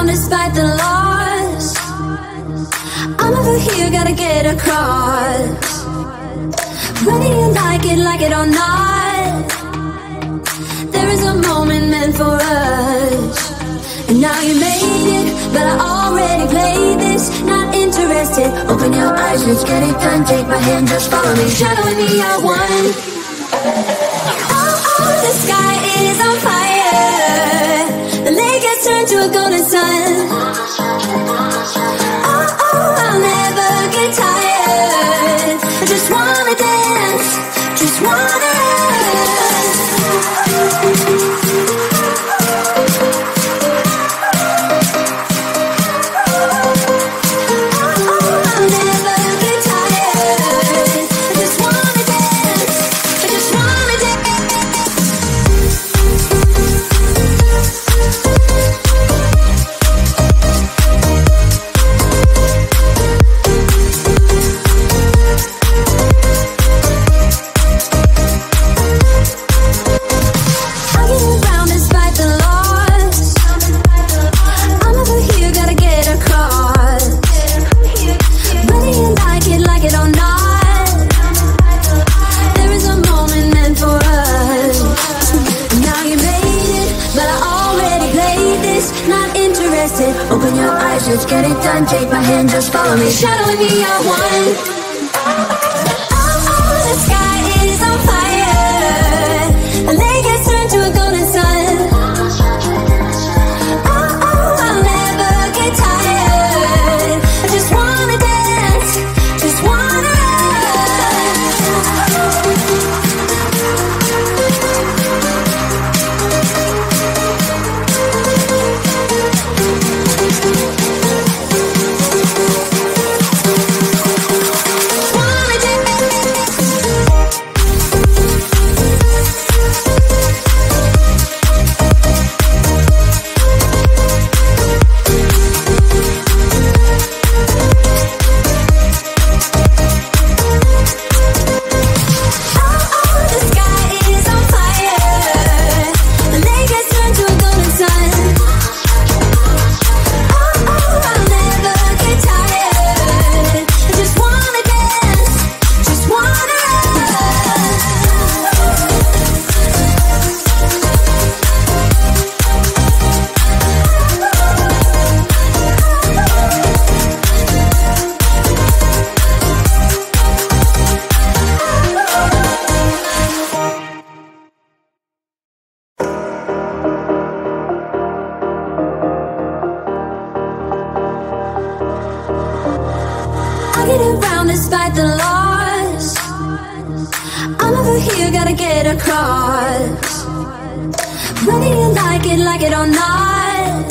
around despite the loss. I'm over here, gotta get across. Whether you like it or not, there is a moment meant for us. And now you made it, but I already played this. Not interested, open your eyes, let's get it done. Take my hand, just follow me, shadowing me, I won. Oh, the sky is on fire. The lake has turned to a golden sun. Oh, I'll never get tired. I just wanna dance, just wanna open your eyes, let's get it done. Take my hand, just follow me, shadowing me, I won. Oh, the sky is on fire. The lake has turned to a golden sun. Oh, I'll never get tired. I just wanna dance, just wanna despite the loss. I'm over here, gotta get across. Whether you like it or not,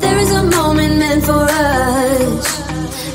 there is a moment meant for us.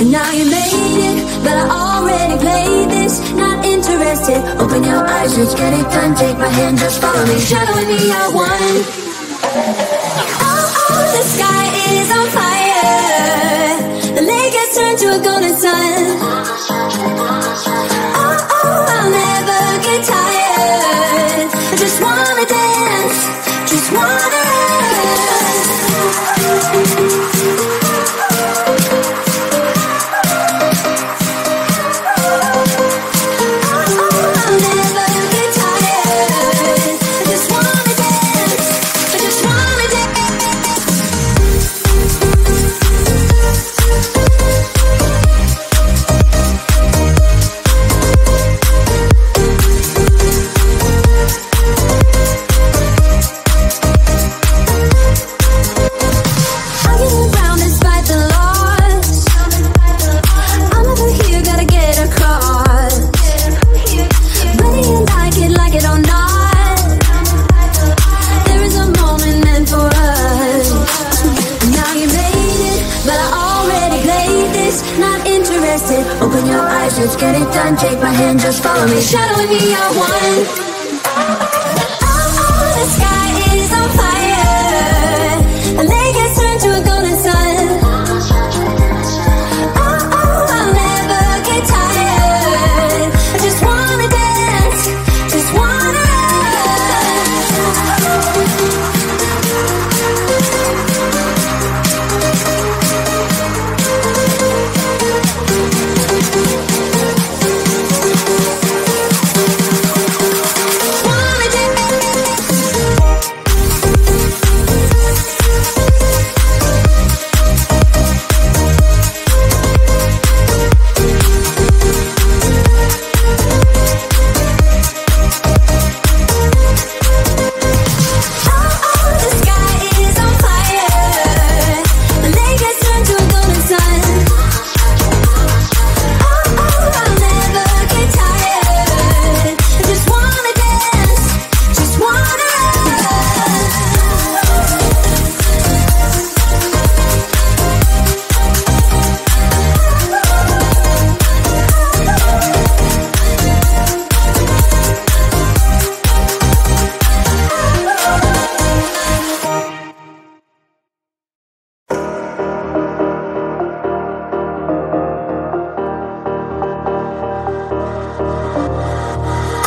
And now you made it, but I already played this. Not interested, open your eyes, let's get it done. Take my hand, just follow me, shadowing me, I won. Oh, the sky is on fire. The lake has turned to a golden sun. Oh, I'll never get tired. I just wanna dance, just wanna open your eyes, let's get it done. Take my hand, just follow me, shadowing me, I won. Oh, the sky is on fire. The lake has turned to a golden sun. Oh, I'll never get tired. I just wanna dance, just wanna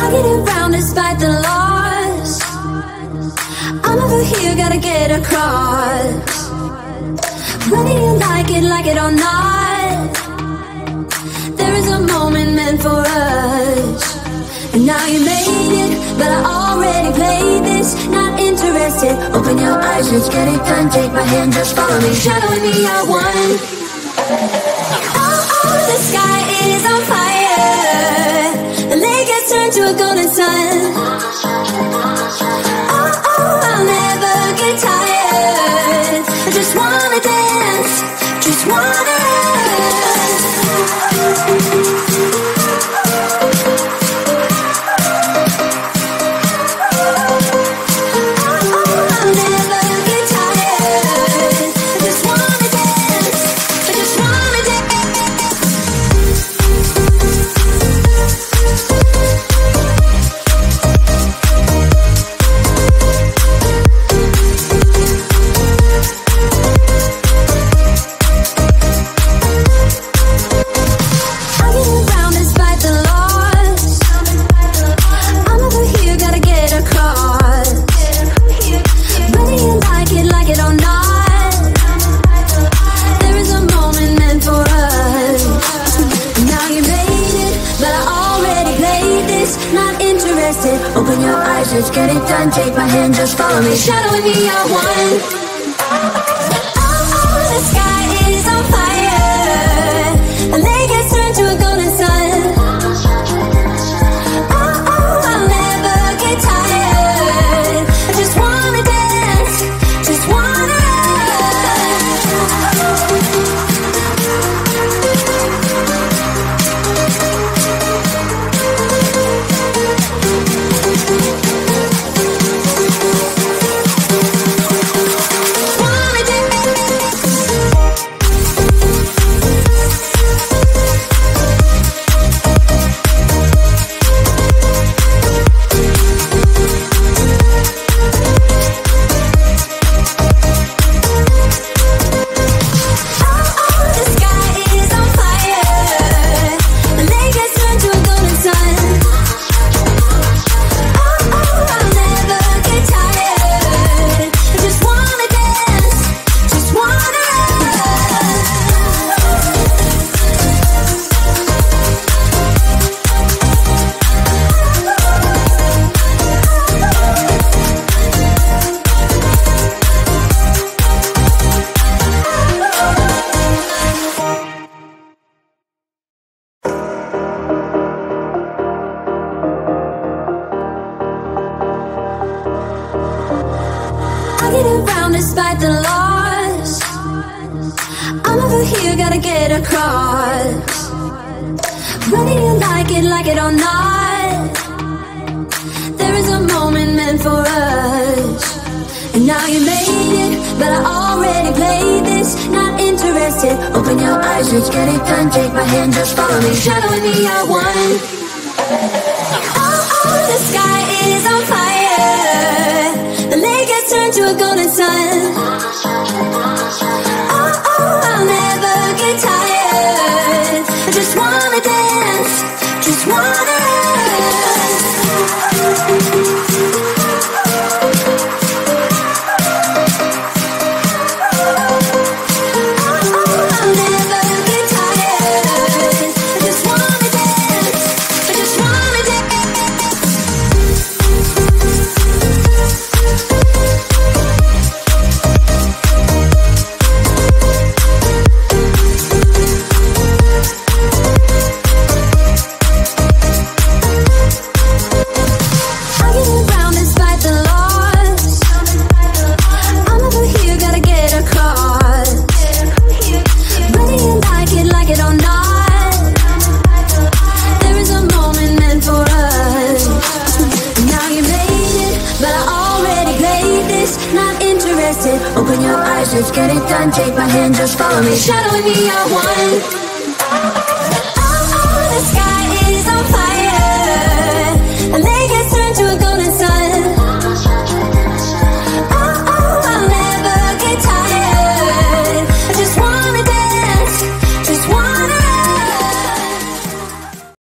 I get around despite the loss. I'm over here, gotta get across. Whether you like it or not, there is a moment meant for us. And now you made it, but I already played this. Not interested, open your eyes, let's get it done. Take my hand, just follow me, shadowing me, I won. Oh, the sky is on fire. The lake has turned to a golden sun. Oh, I'll never get tired. I just wanna dance, just wanna open your eyes, let's get it done. Take my hand, just follow me, shadowing me, I won. Oh, the sky is on fire. The lake has turned to a golden sun. Oh, I'll never get tired. I just wanna dance, just wanna despite the loss. I'm over here, gotta get across. Whether you like it or not, there is a moment meant for us. And now you made it, but I already played this. Not interested, open your eyes, let's get it done. Take my hand, just follow me, shadowing me, I won. Oh, the sky is on fire. The lake has turned to a golden sun. Oh, I'll never get tired. I just wanna dance, just wanna I'll never get tired. I just wanna dance, I just wanna dance. Open your eyes, let's get it done. Take my hand, just follow me, shadowing me, I won.